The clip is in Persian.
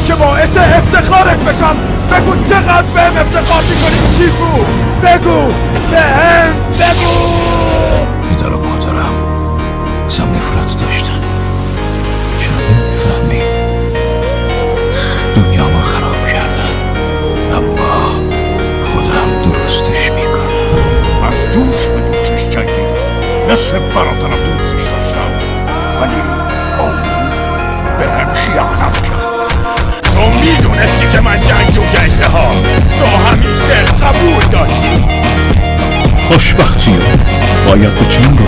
که باعث افتخارت بشم. بگو چقدر بهم افتخار میکنی شیفو. بگو بهم بگو. پدر و مادرم ازم نفرت داشتن. چرا نمیفهمی؟ دنیا ما خراب کردن، اما خودم درستش میکنم. من دوش به دوشش جنگیدم، مثل برادرم دوستش داشتم، ولی اون به هم خیانت کرد. تو میدونستی که من جنگجو گشته ها، تو همیشه قبول داشتی. خوشبختی باید به چنگ